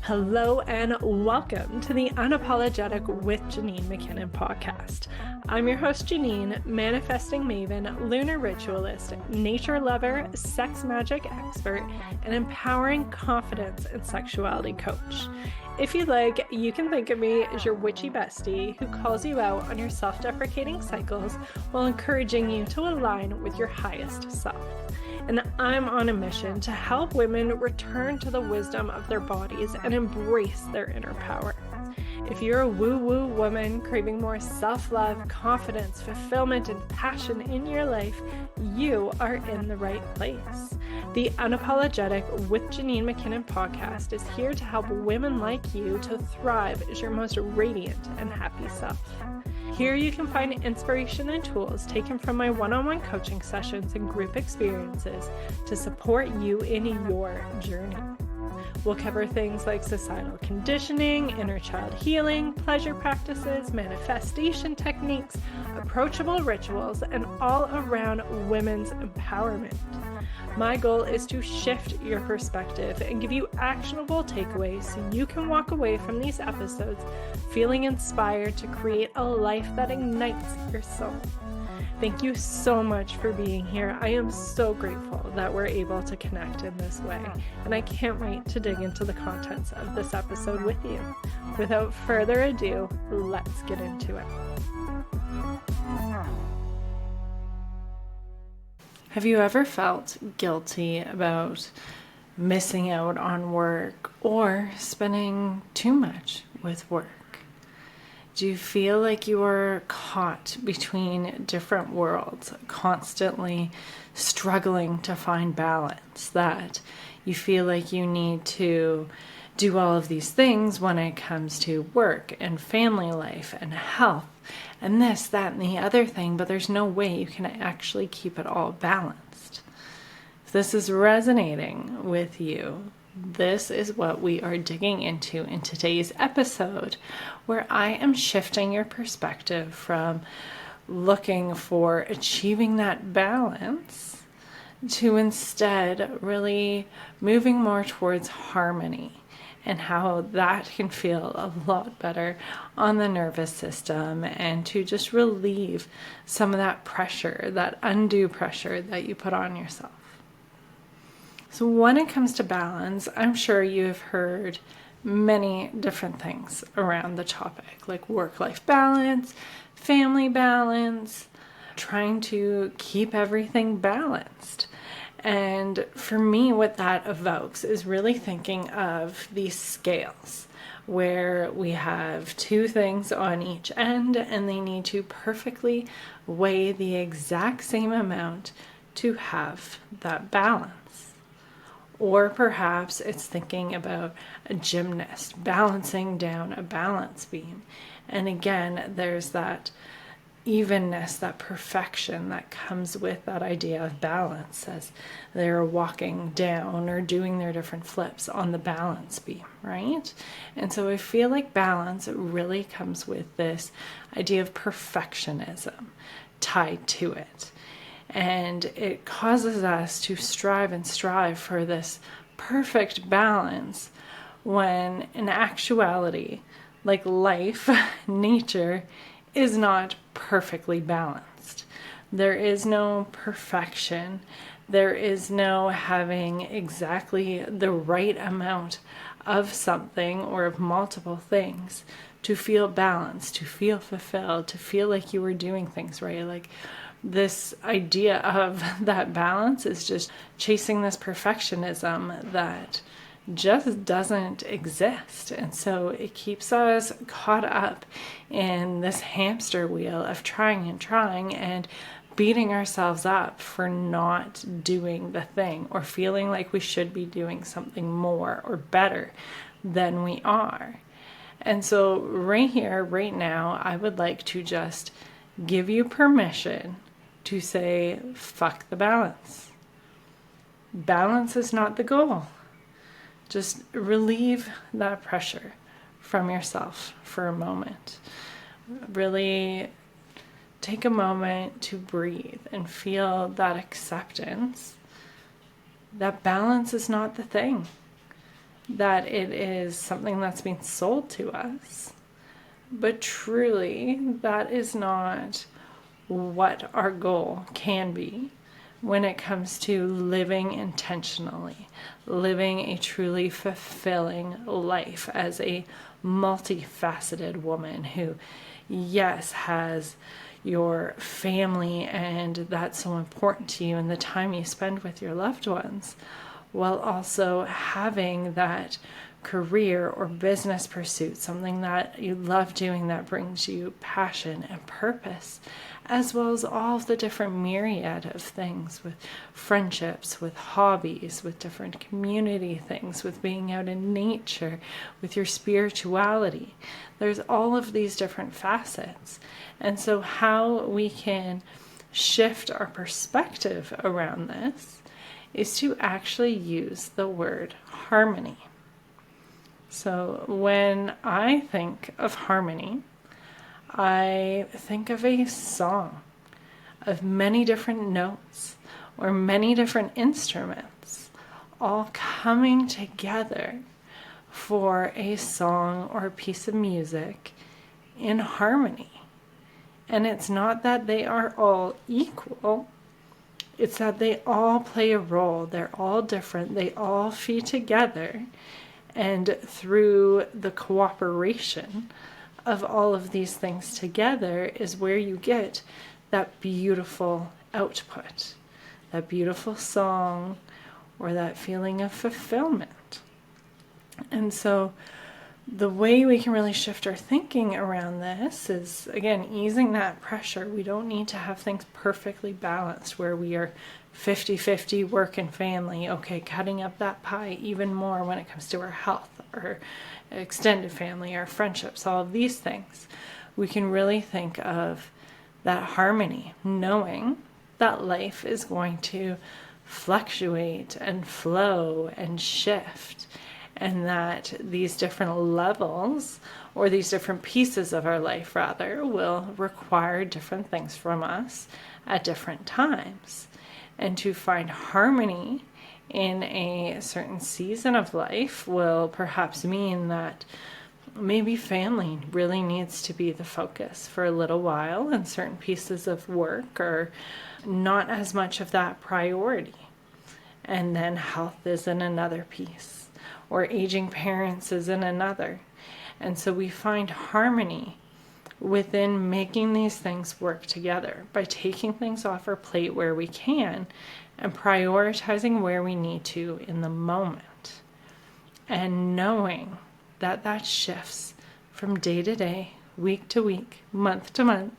Hello and welcome to the Unapologetic with Janine McKinnon podcast. I'm your host Janine, manifesting maven, lunar ritualist, nature lover, sex magic expert, and empowering confidence and sexuality coach. If you'd like, you can think of me as your witchy bestie who calls you out on your self-deprecating cycles while encouraging you to align with your highest self. And I'm on a mission to help women return to the wisdom of their bodies and embrace their inner power. If you're a woo-woo woman craving more self-love, confidence, fulfillment, and passion in your life, you are in the right place. The Unapologetic with Janine McKinnon podcast is here to help women like you to thrive as your most radiant and happy self. Here you can find inspiration and tools taken from my one-on-one coaching sessions and group experiences to support you in your journey. We'll cover things like societal conditioning, inner child healing, pleasure practices, manifestation techniques, approachable rituals, and all around women's empowerment. My goal is to shift your perspective and give you actionable takeaways so you can walk away from these episodes feeling inspired to create a life that ignites your soul. Thank you so much for being here. I am so grateful that we're able to connect in this way, and I can't wait to dig into the contents of this episode with you. Without further ado, let's get into it. Have you ever felt guilty about missing out on work or spending too much with work? Do you feel like you are caught between different worlds, constantly struggling to find balance, that you feel like you need to do all of these things when it comes to work and family life and health and this, that, and the other thing, but there's no way you can actually keep it all balanced? If this is resonating with you, this is what we are digging into in today's episode, where I am shifting your perspective from looking for achieving that balance to instead really moving more towards harmony and how that can feel a lot better on the nervous system, and to just relieve some of that pressure, that undue pressure that you put on yourself. So when it comes to balance, I'm sure you have heard many different things around the topic, like work-life balance, family balance, trying to keep everything balanced. And for me, what that evokes is really thinking of these scales where we have two things on each end and they need to perfectly weigh the exact same amount to have that balance. Or perhaps it's thinking about a gymnast balancing down a balance beam. And again, there's that evenness, that perfection that comes with that idea of balance as they're walking down or doing their different flips on the balance beam, right? And so I feel like balance really comes with this idea of perfectionism tied to it. And it causes us to strive for this perfect balance when in actuality, like life, nature is not perfectly balanced. There is no perfection. There is no having exactly the right amount of something or of multiple things to feel balanced, to feel fulfilled, to feel like you were doing things right. Like this idea of that balance is just chasing this perfectionism that just doesn't exist. And so it keeps us caught up in this hamster wheel of trying and beating ourselves up for not doing the thing or feeling like we should be doing something more or better than we are. And so right here, right now, I would like to just give you permission to say, fuck the balance. Balance is not the goal. Just relieve that pressure from yourself for a moment. Really take a moment to breathe and feel that acceptance that balance is not the thing. that it is something that's being sold to us. But truly, that is not what our goal can be when it comes to living intentionally, living a truly fulfilling life as a multifaceted woman who, yes, has your family, and that's so important to you, and the time you spend with your loved ones, while also having that career or business pursuit, something that you love doing that brings you passion and purpose, as well as all of the different myriad of things with friendships, with hobbies, with different community things, with being out in nature, with your spirituality. There's all of these different facets. And so how we can shift our perspective around this is to actually use the word harmony. So when I think of harmony, I think of a song of many different notes or many different instruments all coming together for a song or a piece of music in harmony. And it's not that they are all equal. It's that they all play a role. They're all different. They all feed together. And through the cooperation of all of these things together is where you get that beautiful output, that beautiful song, or that feeling of fulfillment. And so the way we can really shift our thinking around this is, again, easing that pressure. We don't need to have things perfectly balanced where we are 50-50 work and family. Okay, cutting up that pie even more when it comes to our health, our extended family, our friendships, all of these things. We can really think of that harmony, knowing that life is going to fluctuate and flow and shift, and that these different levels, or these different pieces of our life rather, will require different things from us at different times. And to find harmony in a certain season of life will perhaps mean that maybe family really needs to be the focus for a little while, and certain pieces of work are not as much of that priority. And then health is in another piece, or aging parents is in another. And so we find harmony within making these things work together by taking things off our plate where we can and prioritizing where we need to in the moment, and knowing that that shifts from day to day, week to week, month to month,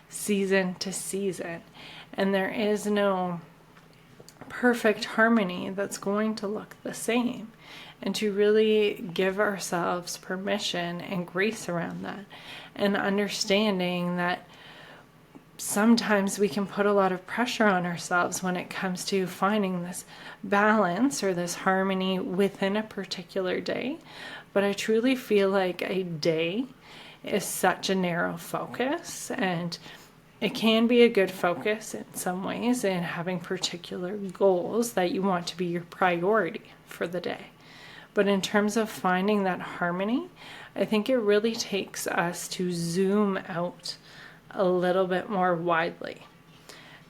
season to season. And there is no perfect harmony that's going to look the same. And to really give ourselves permission and grace around that, and understanding that sometimes we can put a lot of pressure on ourselves when it comes to finding this balance or this harmony within a particular day. But I truly feel like a day is such a narrow focus, and it can be a good focus in some ways in having particular goals that you want to be your priority for the day. But in terms of finding that harmony, I think it really takes us to zoom out a little bit more widely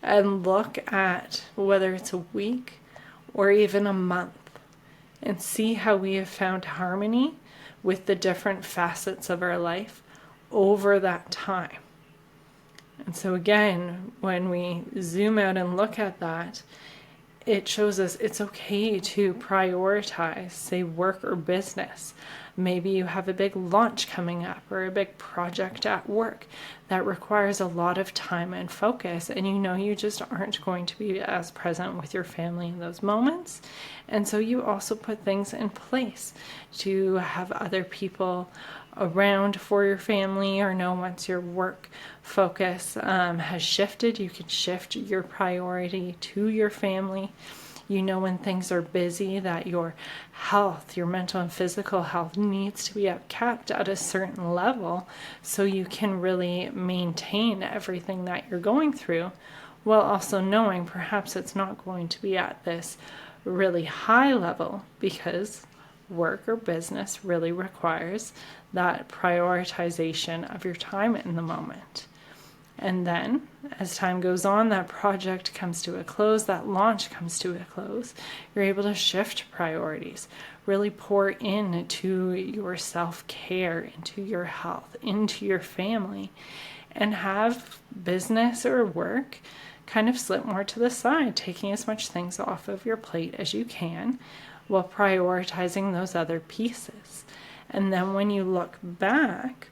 and look at whether it's a week or even a month, and see how we have found harmony with the different facets of our life over that time. And so again, when we zoom out and look at that, it shows us it's okay to prioritize, say, work or business. Maybe you have a big launch coming up or a big project at work that requires a lot of time and focus, and you know you just aren't going to be as present with your family in those moments. And so you also put things in place to have other people around for your family, or know once your work focus has shifted, you can shift your priority to your family. You know when things are busy that your health, your mental and physical health needs to be kept at a certain level so you can really maintain everything that you're going through, while also knowing perhaps it's not going to be at this really high level because work or business really requires that prioritization of your time in the moment. And then, as time goes on, that project comes to a close, that launch comes to a close, you're able to shift priorities, really pour into your self-care, into your health, into your family, and have business or work kind of slip more to the side, taking as much things off of your plate as you can while prioritizing those other pieces. And then when you look back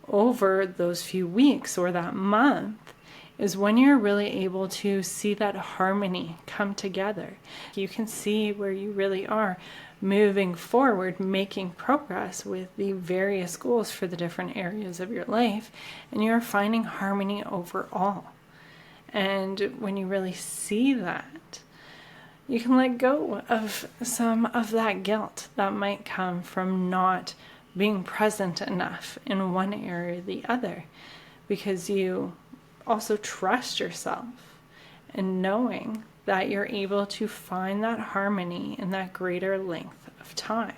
over those few weeks or that month is when you're really able to see that harmony come together. You can see where you really are moving forward, making progress with the various goals for the different areas of your life, and you're finding harmony overall. And when you really see that, you can let go of some of that guilt that might come from not being present enough in one area or the other, because you also trust yourself and knowing that you're able to find that harmony in that greater length of time.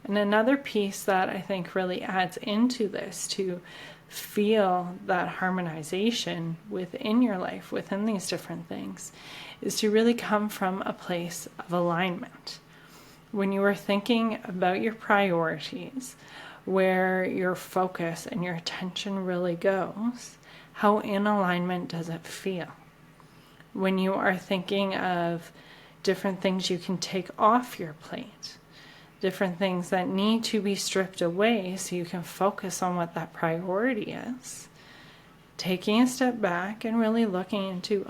And another piece that I think really adds into this to feel that harmonization within your life, within these different things, is to really come from a place of alignment. When you are thinking about your priorities, where your focus and your attention really goes, how in alignment does it feel? When you are thinking of different things you can take off your plate, different things that need to be stripped away so you can focus on what that priority is, taking a step back and really looking into,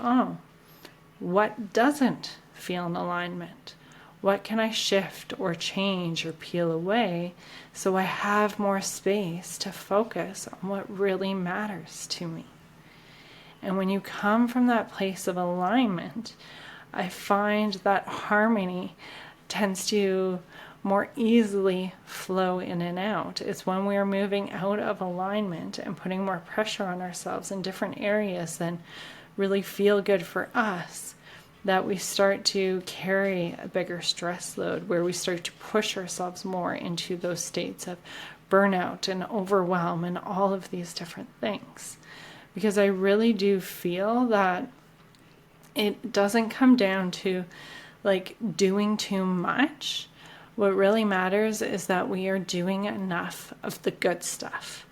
what doesn't feel in alignment? What can I shift or change or peel away so I have more space to focus on what really matters to me? And when you come from that place of alignment, I find that harmony tends to more easily flow in and out. It's when we are moving out of alignment and putting more pressure on ourselves in different areas than really feel good for us, that we start to carry a bigger stress load, where we start to push ourselves more into those states of burnout and overwhelm and all of these different things. Because I really do feel that it doesn't come down to like doing too much. What really matters is that we are doing enough of the good stuff,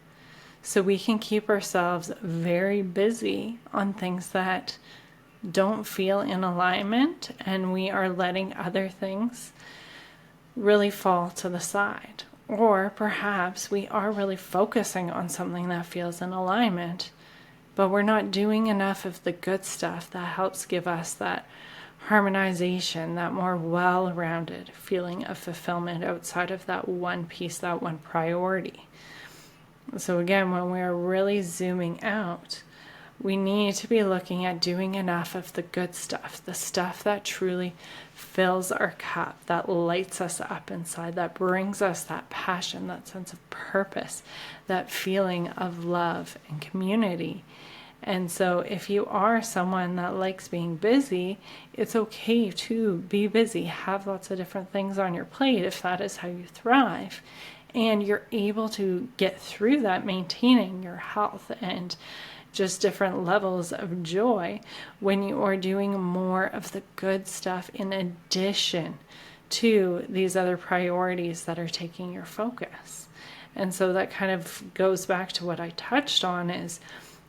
so we can keep ourselves very busy on things that don't feel in alignment, and we are letting other things really fall to the side. Or perhaps we are really focusing on something that feels in alignment, but we're not doing enough of the good stuff that helps give us that harmonization, that more well-rounded feeling of fulfillment outside of that one piece, that one priority. So again, when we are really zooming out, we need to be looking at doing enough of the good stuff, the stuff that truly fills our cup, that lights us up inside, that brings us that passion, that sense of purpose, that feeling of love and community. And so if you are someone that likes being busy, it's okay to be busy, have lots of different things on your plate if that is how you thrive. And you're able to get through that, maintaining your health and just different levels of joy when you are doing more of the good stuff in addition to these other priorities that are taking your focus. And so that kind of goes back to what I touched on, is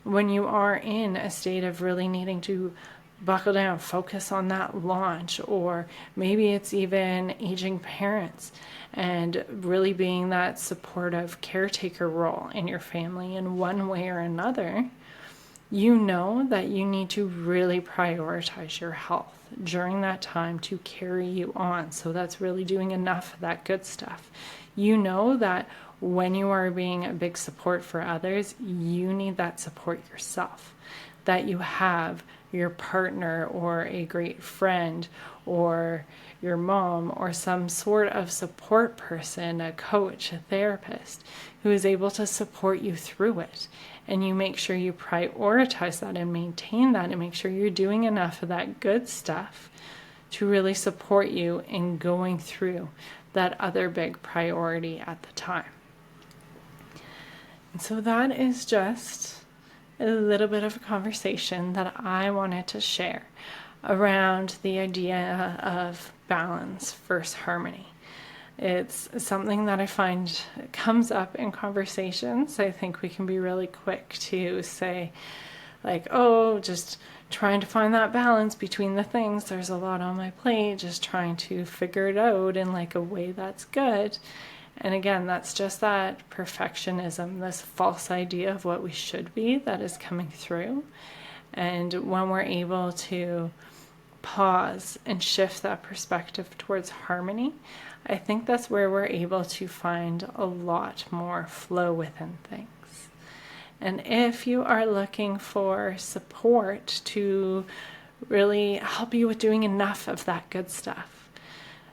when you are in a state of really needing to buckle down, focus on that launch, or maybe it's even aging parents and really being that supportive caretaker role in your family in one way or another, you know that you need to really prioritize your health during that time to carry you on. So that's really doing enough of that good stuff. You know that when you are being a big support for others, you need that support yourself, that you have your partner or a great friend or your mom or some sort of support person, a coach, a therapist, who is able to support you through it. And you make sure you prioritize that and maintain that and make sure you're doing enough of that good stuff to really support you in going through that other big priority at the time. And so that is just a little bit of a conversation that I wanted to share around the idea of balance versus harmony. It's something that I find comes up in conversations. I think we can be really quick to say, like, oh, just trying to find that balance between the things. There's a lot on my plate, just trying to figure it out in like a way that's good. And again, that's just that perfectionism, this false idea of what we should be that is coming through. And when we're able to pause and shift that perspective towards harmony, I think that's where we're able to find a lot more flow within things. And if you are looking for support to really help you with doing enough of that good stuff,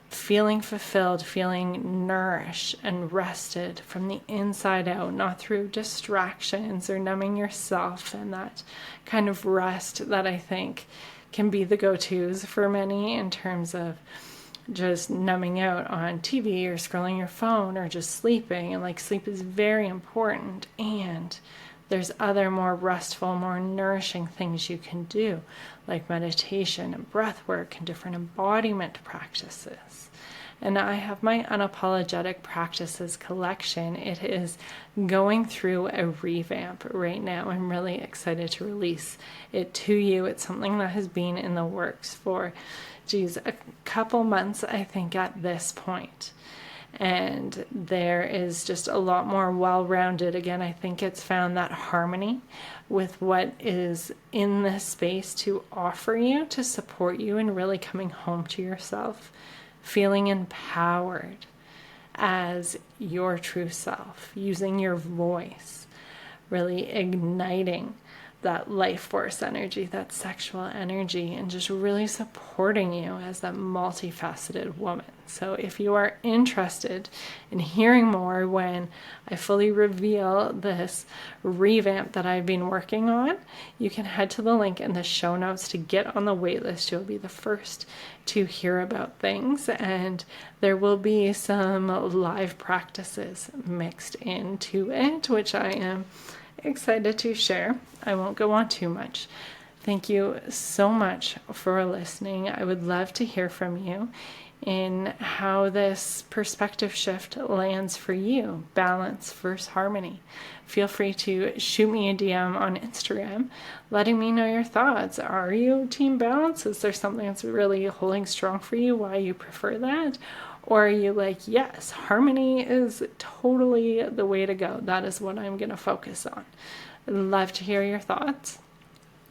feeling fulfilled, feeling nourished and rested from the inside out, not through distractions or numbing yourself, and that kind of rest that I think can be the go-tos for many in terms of just numbing out on TV or scrolling your phone or just sleeping. And like, sleep is very important, and there's other more restful, more nourishing things you can do, like meditation and breath work and different embodiment practices. And I have my Unapologetic Practices collection. It is going through a revamp right now. I'm really excited to release it to you. It's something that has been in the works for, a couple months, I think, at this point. And there is just a lot more well-rounded. Again, I think it's found that harmony with what is in this space to offer you, to support you in really coming home to yourself, feeling empowered as your true self, using your voice, really igniting that life force energy, that sexual energy, and just really supporting you as that multifaceted woman. So if you are interested in hearing more when I fully reveal this revamp that I've been working on, you can head to the link in the show notes to get on the waitlist. You'll be the first to hear about things, and there will be some live practices mixed into it, which I am excited to share. I won't go on too much. Thank you so much for listening. I would love to hear from you in how this perspective shift lands for you, balance versus harmony. Feel free to shoot me a DM on Instagram, letting me know your thoughts. Are you team balance? Is there something that's really holding strong for you, why you prefer that? Or are you like, yes, harmony is totally the way to go. That is what I'm going to focus on. I'd love to hear your thoughts.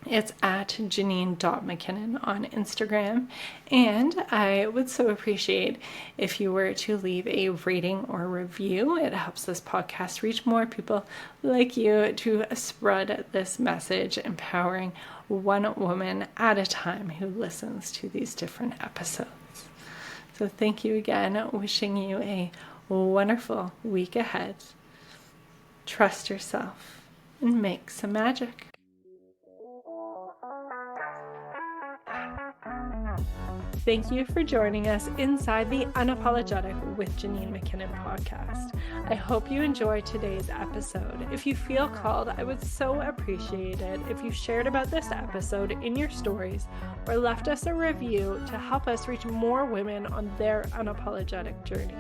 It's at Janine.McKinnon on Instagram. And I would so appreciate if you were to leave a rating or review. It helps this podcast reach more people like you to spread this message, empowering one woman at a time who listens to these different episodes. So thank you again. Wishing you a wonderful week ahead. Trust yourself and make some magic. Thank you for joining us inside the Unapologetic with Janine McKinnon podcast. I hope you enjoyed today's episode. If you feel called, I would so appreciate it if you shared about this episode in your stories or left us a review to help us reach more women on their unapologetic journey.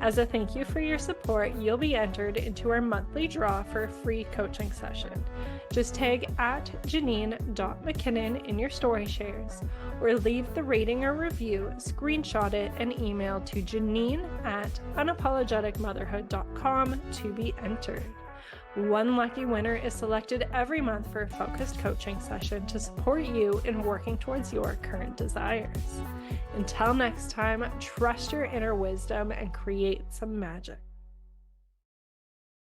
As a thank you for your support, you'll be entered into our monthly draw for a free coaching session. Just tag at Janine.McKinnon in your story shares, or leave the rating or review, screenshot it, and email to Janine@unapologeticmotherhood.com to be entered. One lucky winner is selected every month for a focused coaching session to support you in working towards your current desires. Until next time, trust your inner wisdom and create some magic.